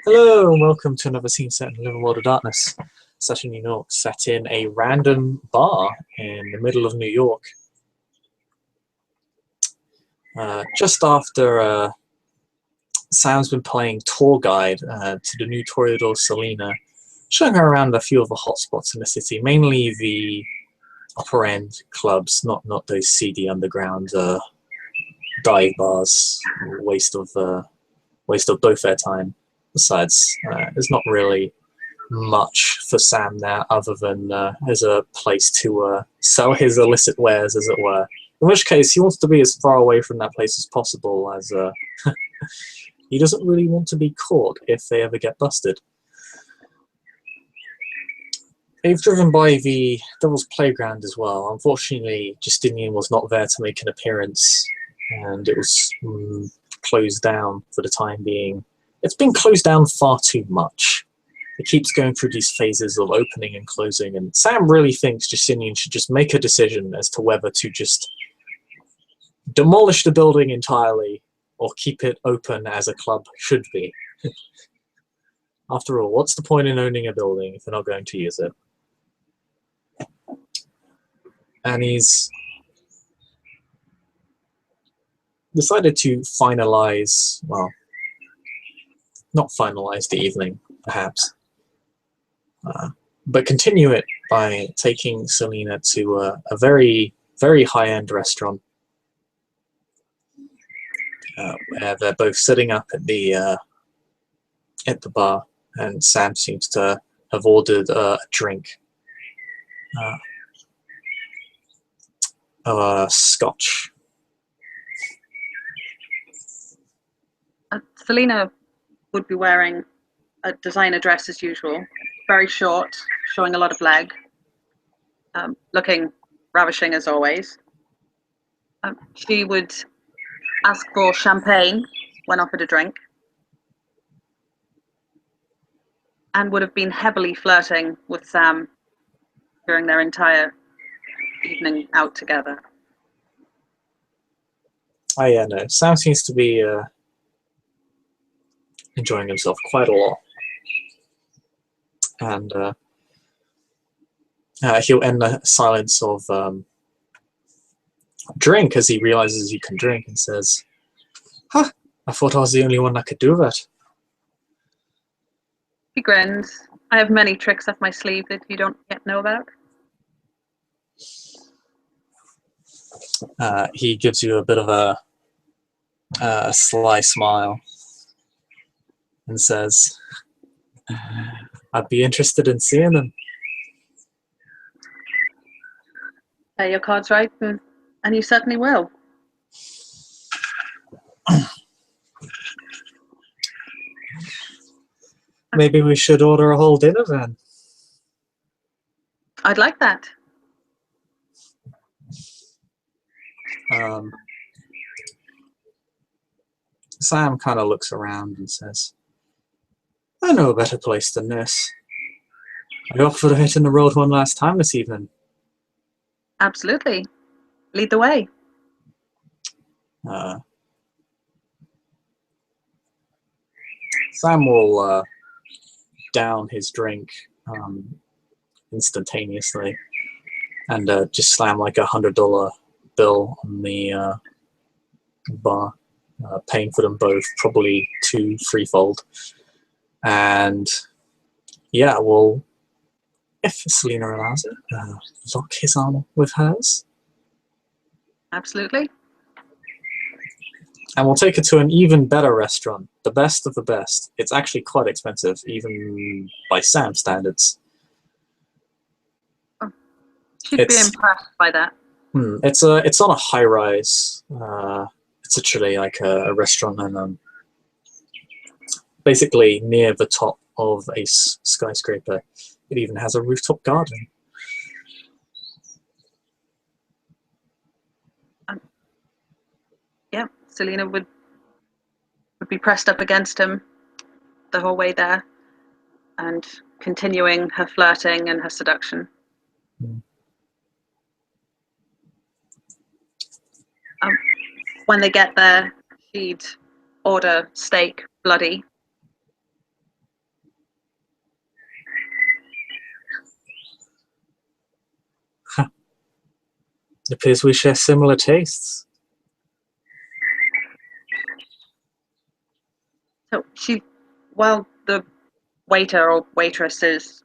Hello and welcome to another scene set in Living World of Darkness. Set in New York, set in a random bar in the middle of New York. Just after Sam's been playing tour guide to the new Toreador Selena, showing her around a few of the hotspots in the city, mainly the upper end clubs, not those seedy underground dive bars. Waste of both their time. Besides, there's not really much for Sam there other than as a place to sell his illicit wares, as it were. In which case, he wants to be as far away from that place as possible, as he doesn't really want to be caught if they ever get busted. They've driven by the Devil's Playground as well. Unfortunately, Justinian was not there to make an appearance, and it was closed down for the time being. It's been closed down far too much. It keeps going through these phases of opening and closing, and Sam really thinks Justinian should just make a decision as to whether to just demolish the building entirely or keep it open as a club should be. After all, what's the point in owning a building if you're not going to use it? And he's decided to finalize, well, not finalize the evening, perhaps, but continue it by taking Selena to a very, very high-end restaurant where they're both sitting up at the bar, and Sam seems to have ordered a drink, scotch. Selena would be wearing a designer dress as usual, very short, showing a lot of leg, looking ravishing as always. She would ask for champagne when offered a drink, and would have been heavily flirting with Sam during their entire evening out together. Oh yeah, no, Sam seems to be enjoying himself quite a lot, and he'll end the silence of drink as he realizes he can drink and says, "Huh, I thought I was the only one that could do that." He grins. I have many tricks up my sleeve that you don't yet know about. He gives you a bit of a sly smile and says, "I'd be interested in seeing them." Your card's right, and you certainly will. Maybe we should order a whole dinner then. I'd like that. Sam kind of looks around and says, "I know a better place than this. Are you up for hitting the road one last time this evening?" Absolutely. Lead the way. Sam will down his drink instantaneously and just slam like $100 bill on the bar, paying for them both, probably threefold. And yeah, well, if Selena allows it, lock his arm with hers. Absolutely. And we'll take her to an even better restaurant, the best of the best. It's actually quite expensive, even by Sam's standards. She'd be impressed by that. It's on a high rise. It's actually like a restaurant, and basically near the top of a skyscraper. It even has a rooftop garden. Yeah, Selena would be pressed up against him the whole way there, and continuing her flirting and her seduction. When they get there, she'd order steak, bloody, It appears we share similar tastes. So while the waiter or waitress is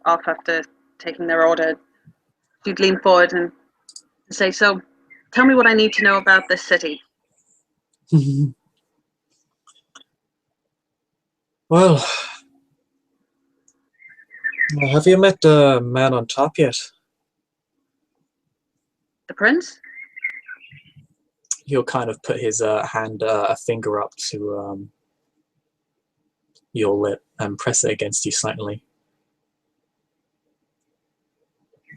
off after taking their order, she'd lean forward and say, "So, tell me what I need to know about this city." Well, have you met the man on top yet? The prince? He'll kind of put his a finger up to your lip and press it against you slightly.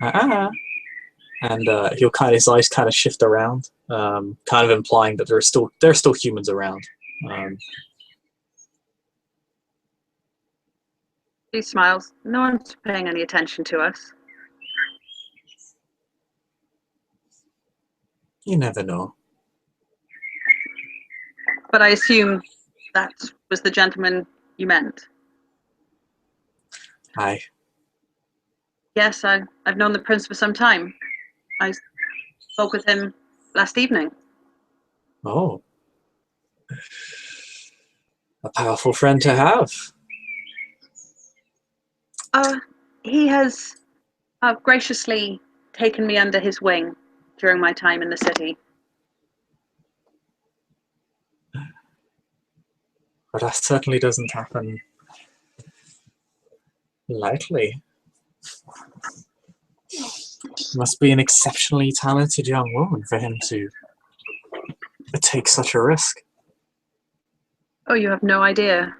And he'll his eyes kind of shift around, kind of implying that there are still humans around. She smiles. No one's paying any attention to us. You never know. But I assume that was the gentleman you meant. Aye. Yes, I've known the prince for some time. I spoke with him last evening. Oh. A powerful friend to have. He has graciously taken me under his wing during my time in the city. But that certainly doesn't happen lightly. Must be an exceptionally talented young woman for him to take such a risk. Oh, you have no idea.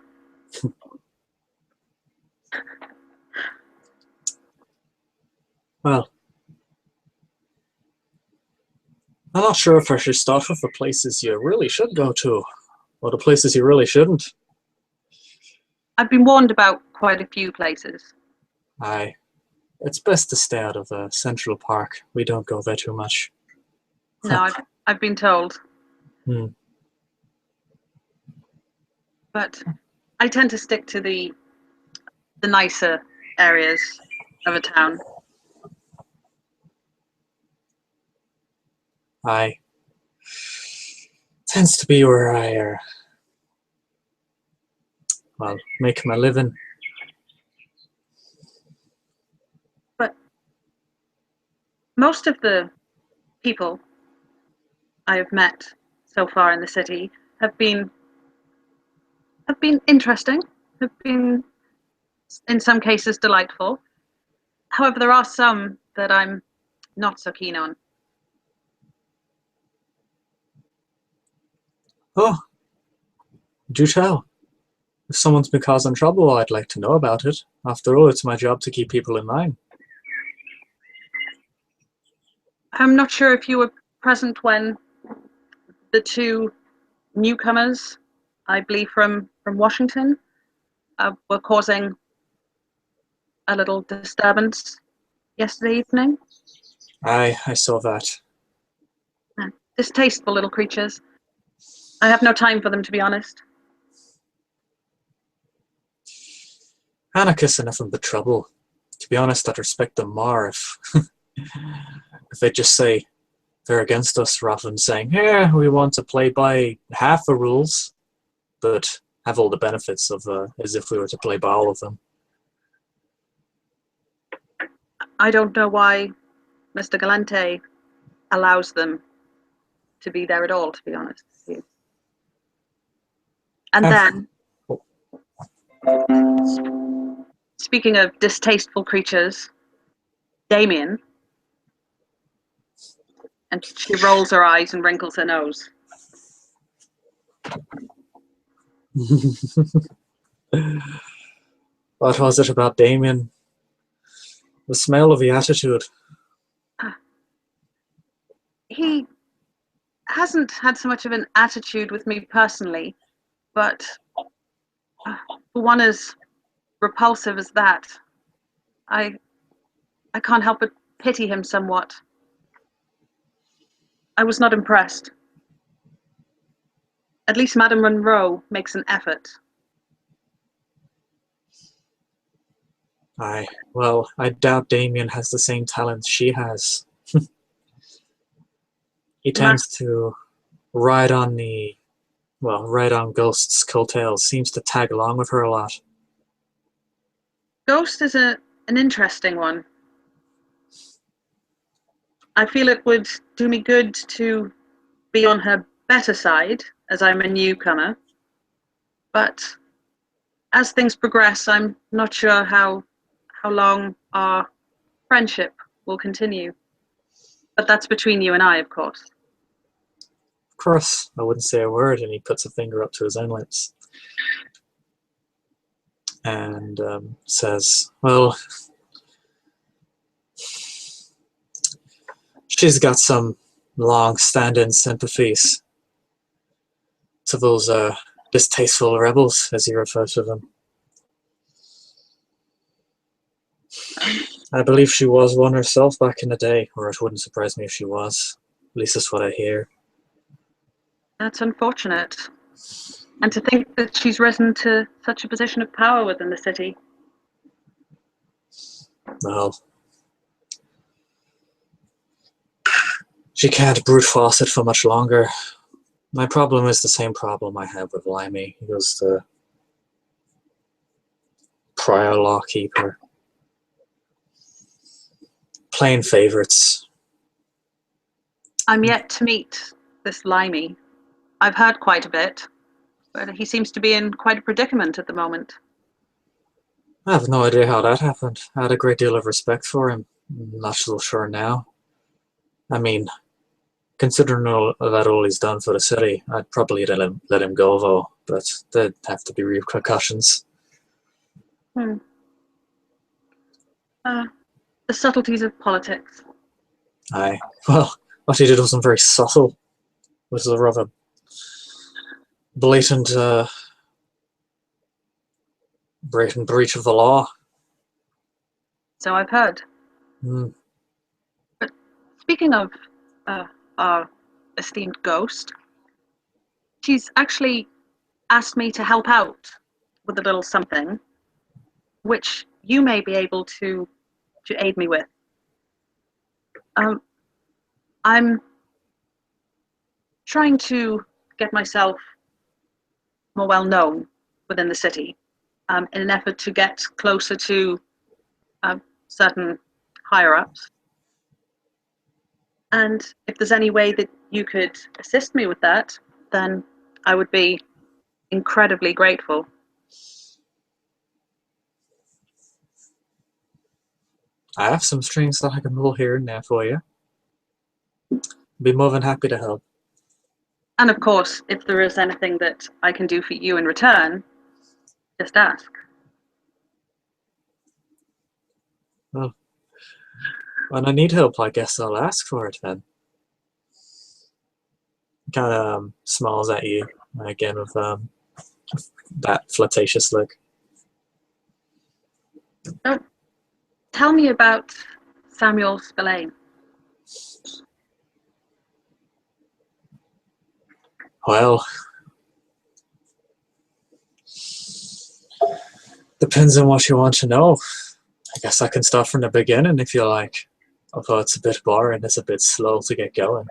Well, I'm not sure if I should start with the places you really should go to, or the places you really shouldn't. I've been warned about quite a few places. Aye. It's best to stay out of Central Park. We don't go there too much. No, I've been told. Hmm. But I tend to stick to the nicer areas of a town. Aye. Tends to be where I make my living. But most of the people I have met so far in the city have been interesting, have been in some cases delightful. However, there are some that I'm not so keen on. Oh, do tell. If someone's been causing trouble, I'd like to know about it. After all, it's my job to keep people in line. I'm not sure if you were present when the two newcomers, I believe from Washington, were causing a little disturbance yesterday evening. I saw that. Distasteful little creatures. I have no time for them, to be honest. Anarchists are nothing but trouble. To be honest, I'd respect them more if if they just say they're against us rather than saying, "Yeah, we want to play by half the rules, but have all the benefits of as if we were to play by all of them." I don't know why Mr. Galante allows them to be there at all, to be honest with you. And then, speaking of distasteful creatures, Damien, and she rolls her eyes and wrinkles her nose. What was it about Damien? The smell of the attitude. He hasn't had so much of an attitude with me personally, but for one as repulsive as that, I can't help but pity him somewhat. I was not impressed. At least Madame Monroe makes an effort. Aye, well, I doubt Damien has the same talent she has. He tends to ride on Ghost's coattails, seems to tag along with her a lot. Ghost is an interesting one. I feel it would do me good to be on her better side, as I'm a newcomer. But as things progress, I'm not sure how long our friendship will continue. But that's between you and I, of course. Of course, I wouldn't say a word, and he puts a finger up to his own lips. And says, well, she's got some long-standing sympathies to those distasteful rebels, as he refers to them. I believe she was one herself back in the day, or it wouldn't surprise me if she was. At least that's what I hear. That's unfortunate. And to think that she's risen to such a position of power within the city. Well, she can't brute force it for much longer. My problem is the same problem I have with Limey. He was the prior law keeper. Plain favorites. I'm yet to meet this Limey. I've heard quite a bit, but he seems to be in quite a predicament at the moment. I have no idea how that happened. I had a great deal of respect for him. I'm not so sure now. I mean, considering all he's done for the city, I'd probably let him go, though. But there'd have to be repercussions. The subtleties of politics. Aye. Well, what he did wasn't very subtle. It was a rather blatant breach of the law. So I've heard. Mm. But speaking of our esteemed Ghost, she's actually asked me to help out with a little something, which you may be able to aid me with. I'm trying to get myself more well known within the city, in an effort to get closer to certain higher ups. And if there's any way that you could assist me with that, then I would be incredibly grateful. I have some strings that I can pull here and there for you. Be more than happy to help. And of course, if there is anything that I can do for you in return, just ask. Well, when I need help, I guess I'll ask for it then. Kind of smiles at you again with that flirtatious look. So, tell me about Samuel Spillane. Well, depends on what you want to know. I guess I can start from the beginning if you like. Although it's a bit boring, it's a bit slow to get going.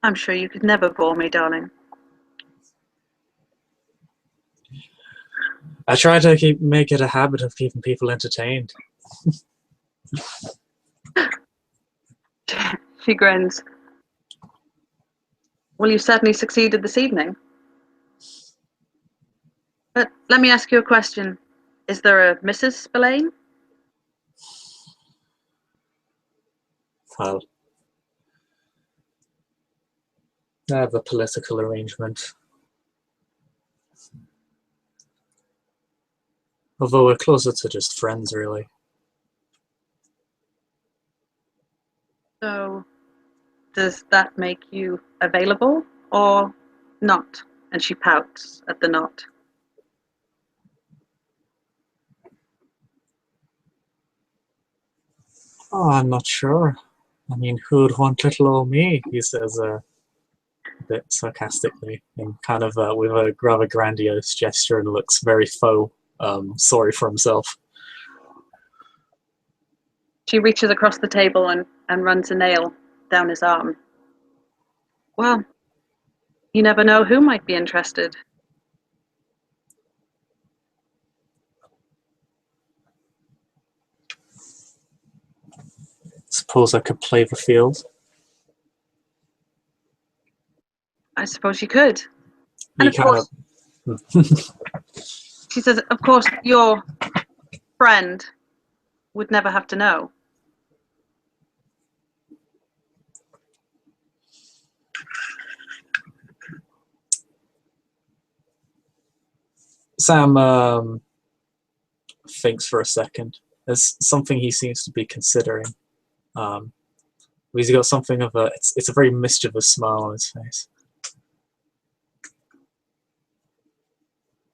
I'm sure you could never bore me, darling. I try to make it a habit of keeping people entertained. She grins. Well, you certainly succeeded this evening. But let me ask you a question. Is there a Mrs. Spillane? Well, I have a political arrangement. Although we're closer to just friends, really. So, does that make you available or not? And she pouts at the not. Oh, I'm not sure. I mean, who'd want little old me? He says a bit sarcastically, and kind of with a rather grandiose gesture, and looks very sorry for himself. She reaches across the table and runs a nail down his arm. Well, you never know who might be interested. Suppose I could play the field. I suppose you could. He And of kind course, of she says, of course, your friend would never have to know. Sam thinks for a second. There's something he seems to be considering. He's got something of a it's a very mischievous smile on his face.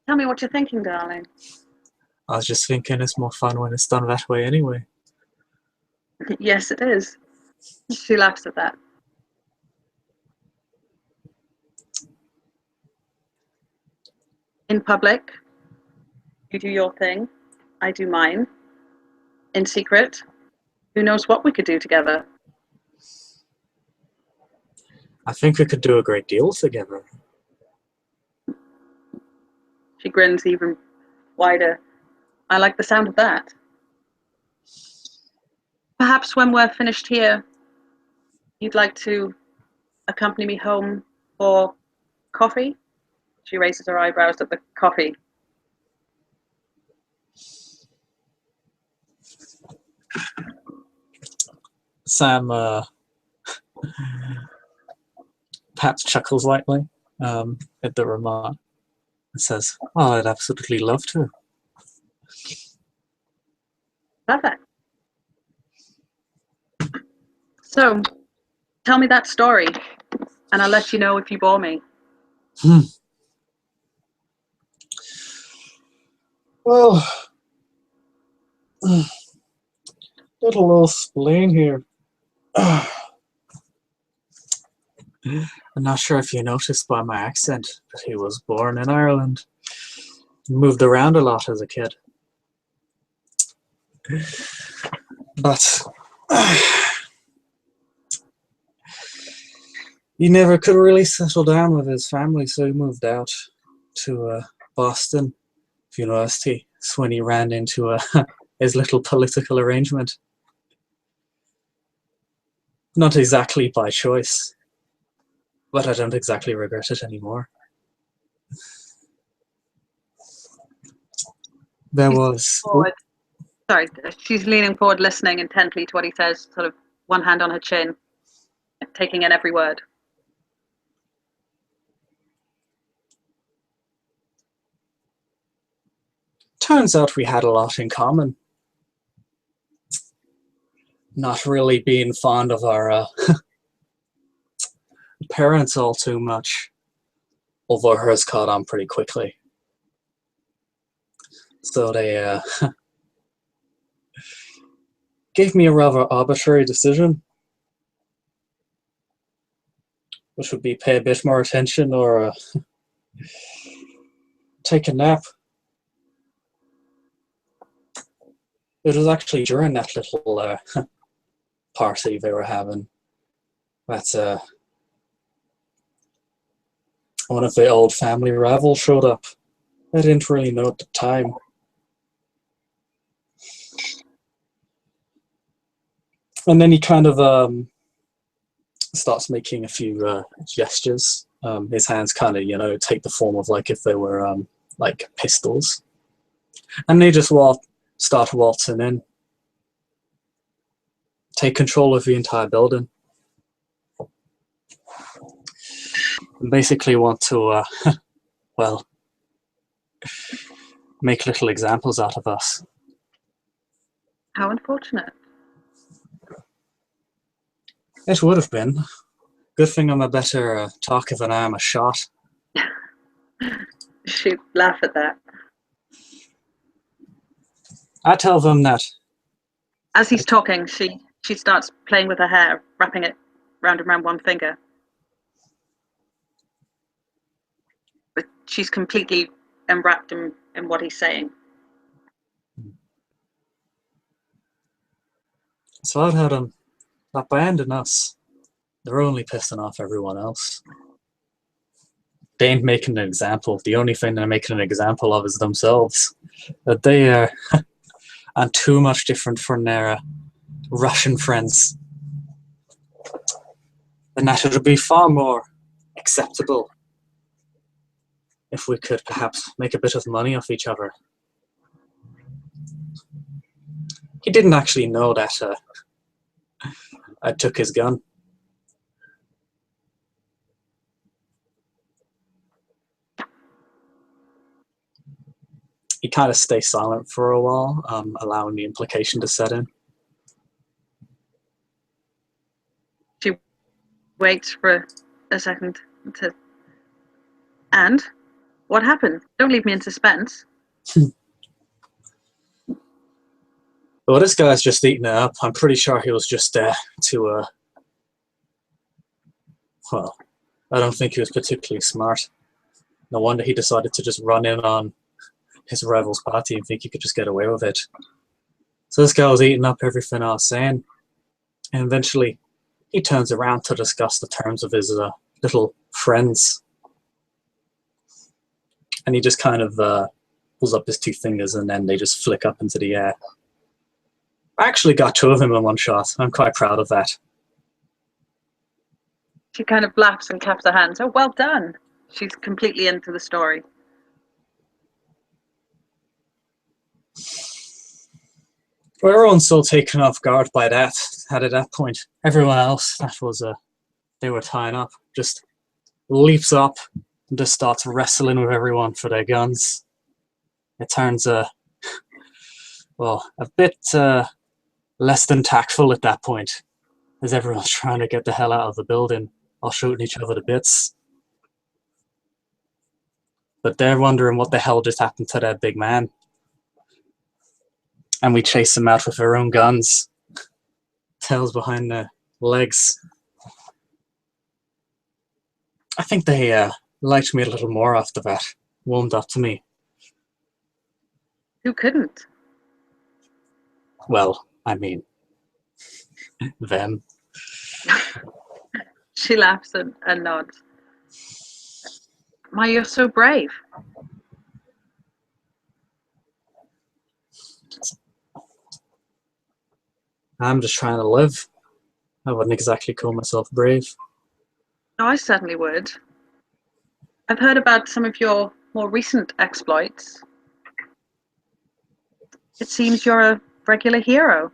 Tell me what you're thinking, darling. I was just thinking it's more fun when it's done that way anyway. Yes, it is. She laughs at that. In public, you do your thing, I do mine. In secret, who knows what we could do together? I think we could do a great deal together. She grins even wider. I like the sound of that. Perhaps when we're finished here, you'd like to accompany me home for coffee? She raises her eyebrows at the coffee. Sam perhaps chuckles lightly at the remark and says, "Oh, I'd absolutely love to." Perfect. So, tell me that story, and I'll let you know if you bore me. Well, little old spleen here. I'm not sure if you noticed by my accent, but he was born in Ireland. Moved around a lot as a kid. But he never could really settle down with his family, so he moved out to Boston University. That's when he ran into his little political arrangement. Not exactly by choice, but I don't exactly regret it anymore. There was... Forward. Sorry, she's leaning forward, listening intently to what he says, sort of one hand on her chin, taking in every word. Turns out we had a lot in common. Not really being fond of our parents all too much, although hers caught on pretty quickly. So they gave me a rather arbitrary decision, which would be pay a bit more attention or take a nap. It was actually during that little party they were having that one of the old family rivals showed up. I didn't really know at the time. And then he kind of starts making a few gestures. His hands kind of, take the form of like if they were like pistols. And they just start waltzing in. Take control of the entire building. And basically want to, well, make little examples out of us. How unfortunate. It would have been. Good thing I'm a better talker than I am a shot. She'd laugh at that. I tell them that. As he's talking, she starts playing with her hair, wrapping it round and round one finger. But she's completely enwrapped in what he's saying. So I'd had him that by ending us, They're only pissing off everyone else. They ain't making an example. The only thing they're making an example of is themselves. That they are too much different from their Russian friends. And that it would be far more acceptable if we could perhaps make a bit of money off each other. He didn't actually know that I took his gun. He kind of stays silent for a while, allowing the implication to set in. She waits for a second to. And what happened? Don't leave me in suspense. Well, this guy's just eating it up. I'm pretty sure he was just there to, well, I don't think he was particularly smart. No wonder he decided to just run in on his rival's party and think he could just get away with it. So this guy was eating up everything I was saying. And eventually, he turns around to discuss the terms of his little friends. And he just kind of pulls up his two fingers and then they just flick up into the air. I actually got two of them in one shot. I'm quite proud of that. She kind of laughs and claps her hands. Oh, well done. She's completely into the story. Well, everyone's so taken off guard by that at that point. Everyone else, that was they were tying up, just leaps up and just starts wrestling with everyone for their guns. It turns well, a bit less than tactful at that point, as everyone's trying to get the hell out of the building while shooting each other to bits. But they're wondering what the hell just happened to that big man. And we chase them out with our own guns. Tails behind the legs. I think they liked me a little more after that. Warmed up to me. Who couldn't? Well, I mean, them. She laughs and nods. My, you're so brave. I'm just trying to live. I wouldn't exactly call myself brave. No, I certainly would. I've heard about some of your more recent exploits. It seems you're a regular hero.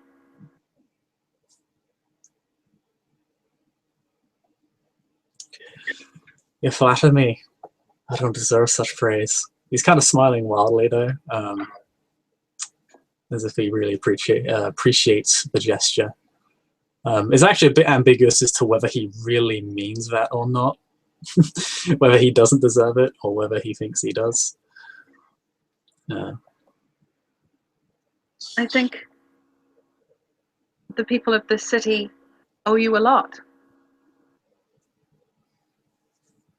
You flatter me. I don't deserve such praise. He's kind of smiling wildly, though, as if he really appreciates the gesture. It's actually a bit ambiguous as to whether he really means that or not. Whether he doesn't deserve it or whether he thinks he does. I think the people of this city owe you a lot.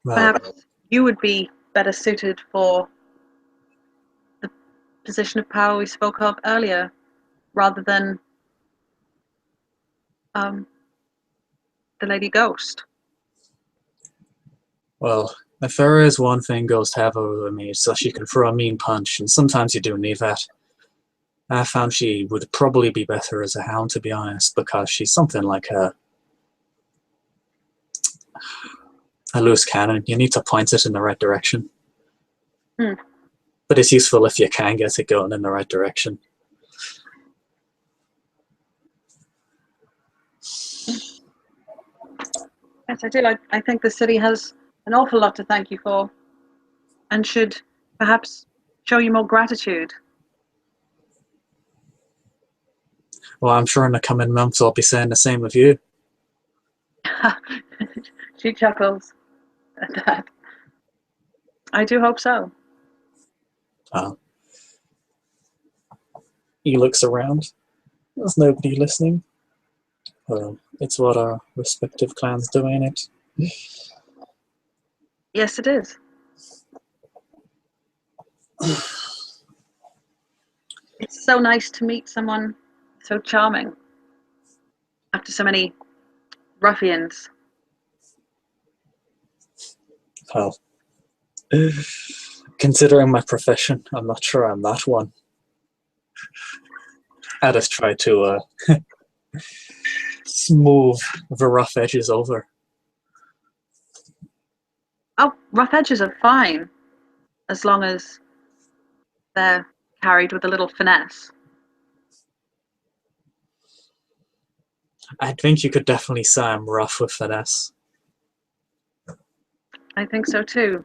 Well, Perhaps you would be better suited for the position of power we spoke of earlier, rather than the Lady Ghost. well, if there is one thing Ghost have over me, it's that she can throw a mean punch, and sometimes you do need that. I found she would probably be better as a hound, to be honest, because she's something like a loose cannon. You need to point it in the right direction. But it's useful if you can get it going in the right direction. Yes, I do. I think the city has an awful lot to thank you for, and should perhaps show you more gratitude. Well, I'm sure in the coming months I'll be saying the same of you. She chuckles at that. I do hope so. He looks around. There's nobody listening. It's what our respective clans do, ain't it? Yes, it is. It's so nice to meet someone so charming after so many ruffians Well, considering my profession, I'm not sure I'm that one. I just try to smooth the rough edges over. Oh, rough edges are fine, as long as they're carried with a little finesse. I think you could definitely say I'm rough with finesse. I think so too.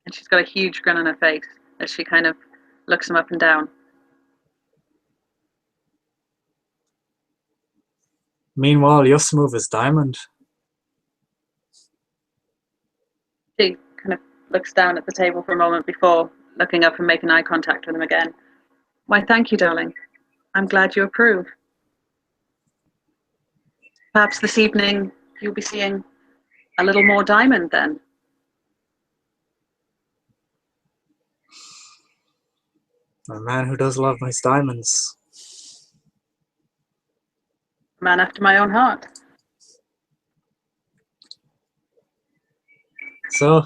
And she's got a huge grin on her face as she kind of looks him up and down. Meanwhile, you're smooth as diamond. She kind of looks down at the table for a moment before looking up and making eye contact with him again. Why, thank you, darling. I'm glad you approve. Perhaps this evening you'll be seeing a little more diamond then. A man who does love his diamonds. A man after my own heart. So,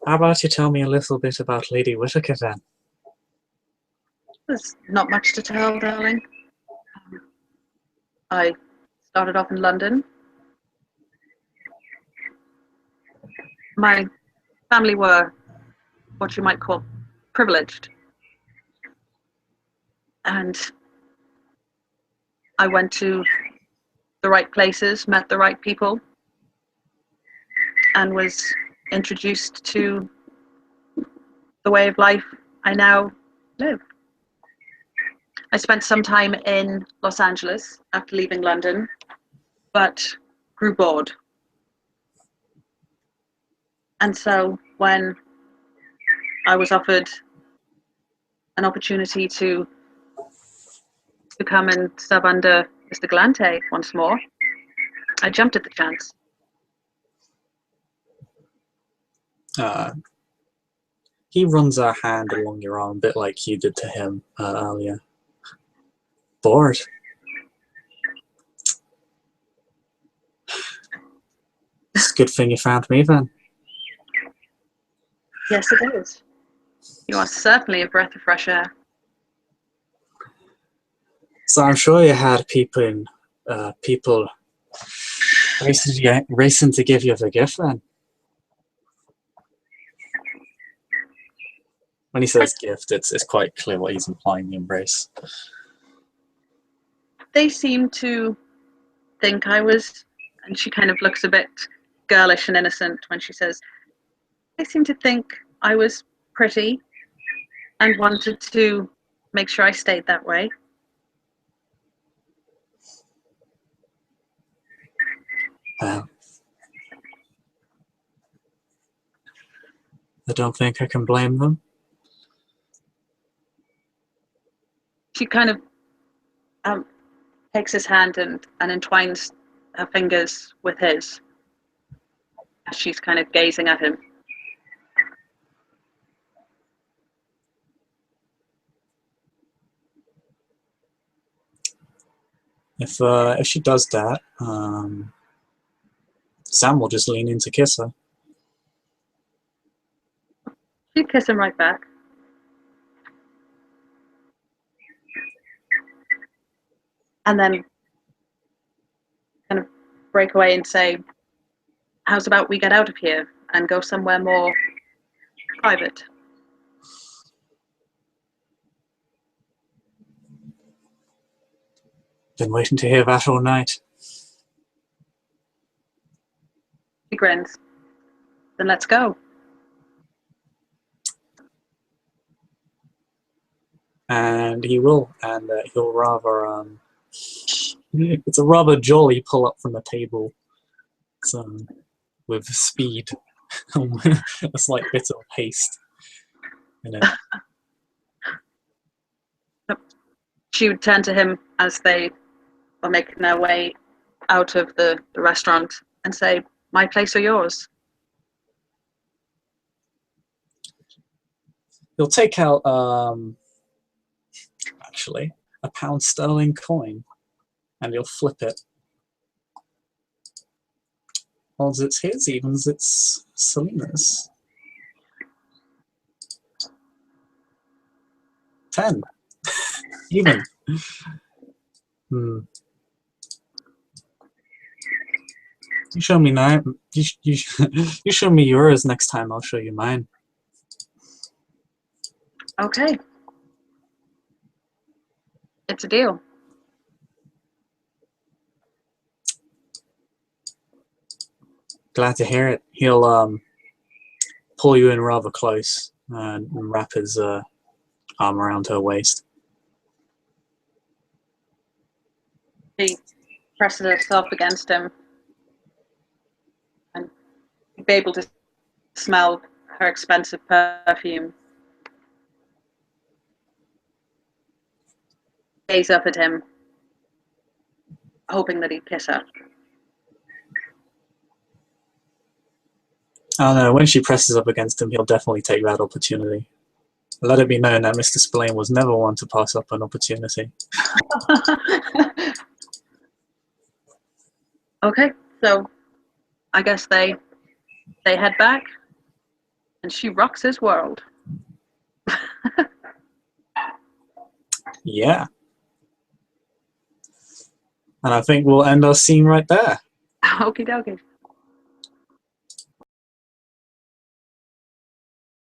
how about you tell me a little bit about Lady Whittaker then? There's not much to tell, darling. I started off in London. My family were what you might call privileged. And I went to the right places, met the right people, and was introduced to the way of life I now live. I spent some time in Los Angeles after leaving London, but grew bored. And so when I was offered an opportunity to come and sub under Mr. Galante once more, I jumped at the chance. He runs a hand along your arm, a bit like you did to him earlier. Bored. It's a good thing you found me then. Yes, it is. You are certainly a breath of fresh air. So I'm sure you had people racing to give you the gift then. When he says gift, it's quite clear what he's implying, the embrace. They seem to think I was, and she kind of looks a bit girlish and innocent when she says, they seem to think I was pretty and wanted to make sure I stayed that way. I don't think I can blame them. She kind of takes his hand and entwines her fingers with his as she's kind of gazing at him. If she does that, Sam will just lean in to kiss her. She'd kiss him right back. And then kind of break away and say, how's about we get out of here and go somewhere more private? Been waiting to hear that all night. He grins. Then let's go. And he will, and he'll rather it's a rather jolly pull up from the table. So with speed, a slight bit of haste in it. She would turn to him as they were making their way out of the restaurant and say, my place or yours? He'll take out actually a pound sterling coin, and he'll flip it Odds it's his, evens it's Selena's. 10. Even. You show me now. You show me yours next time. I'll show you mine. Okay. It's a deal. Glad to hear it. He'll pull you in rather close and wrap his arm around her waist. She presses herself against him and be able to smell her expensive perfume. Gaze up at him, hoping that he'd kiss her. Oh no, when she presses up against him, he'll definitely take that opportunity. Let it be known that Mr. Spillane was never one to pass up an opportunity. Okay, so I guess they head back, and she rocks his world. Yeah. And I think we'll end our scene right there. Okie dokie.